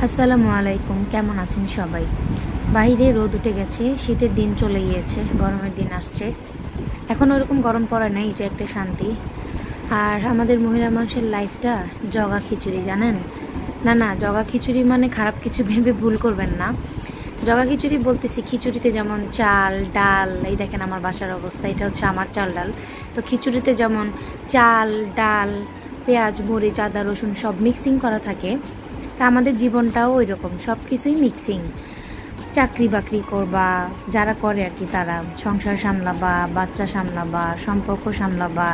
আসসালামু আলাইকুম, কেমন আছেন সবাই? বাইরে রোদ উঠে গেছে, শীতের দিন চলে গিয়েছে, গরমের দিন আসছে। এখন ওরকম গরম পড়ে নাই, এটা একটা শান্তি। আর আমাদের মহিলা মানুষের লাইফটা জগা খিচুড়ি, জানেন? না, জগা খিচুড়ি মানে খারাপ কিছু ভেবে ভুল করবেন না। জগা খিচুড়ি বলতেছি, খিচুড়িতে যেমন চাল ডাল, এই দেখেন আমার বাসার অবস্থা, এটা হচ্ছে আমার চাল ডাল। তো খিচুড়িতে যেমন চাল ডাল পেঁয়াজ মরিচ আদা রসুন সব মিক্সিং করা থাকে, তা আমাদের জীবনটাও ওই রকম, সব কিছুই মিক্সিং। চাকরি বাকরি করবা, যারা করে আর কি, তারা সংসার সামলাবা, বাচ্চা সামলাবা, সম্পর্ক সামলাবা,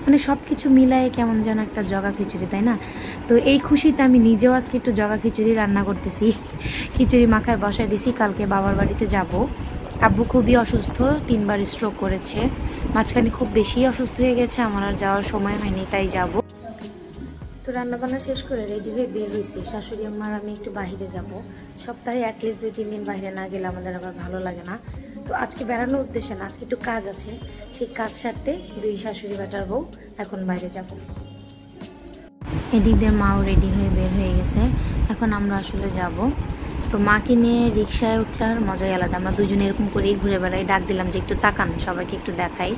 মানে সব কিছু মিলায়ে কেমন যেন একটা জগা খিচুড়ি, তাই না? তো এই খুশিতে আমি নিজেও আজকে একটু জগা খিচুড়ি রান্না করতেছি, খিচুড়ি মাখায় বসায় দিছি। কালকে বাবার বাড়িতে যাব। আব্বু খুবই অসুস্থ, 3বার স্ট্রোক করেছে, মাঝখানে খুব বেশি অসুস্থ হয়ে গেছে, আমার আর যাওয়ার সময় হয়নি, তাই যাব। তো রান্নাবান্না শেষ করে রেডি হয়ে বের হয়েছি। শাশুড়ি আমার আমি একটু বাইরে যাব, সপ্তাহে অ্যাটলিস্ট 2-3 দিন বাইরে না গেলে আমাদের আবার ভালো লাগে না। তো আজকে বেড়ানোর উদ্দেশ্যে না, আজকে একটু কাজ আছে, সেই কাজ সারতে দুই শাশুড়ি বেটার বউ এখন বাইরে যাব। এদিক দিয়ে মাও রেডি হয়ে বের হয়ে গেছে, এখন আমরা আসলে যাব। তো মাকে নিয়ে রিক্সায় উঠলার মজাই আলাদা, আমরা দুজনে এরকম করেই ঘুরে বেড়াই। ডাক দিলাম যে একটু তাকান, সবাইকে একটু দেখাই।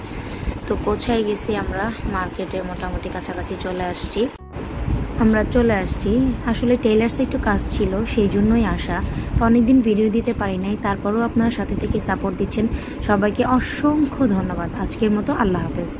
তো পৌঁছাই গেছি আমরা মার্কেটে, মোটামুটি কাছাকাছি চলে আসছি। আসলে টেইলার্সে একটু কাজ ছিল, সেই জন্যই আসা। তো অনেকদিন ভিডিও দিতে পারি নাই, তারপরেও আপনারা সাথে থেকে সাপোর্ট দিচ্ছেন, সবাইকে অসংখ্য ধন্যবাদ। আজকের মতো আল্লাহ হাফেজ।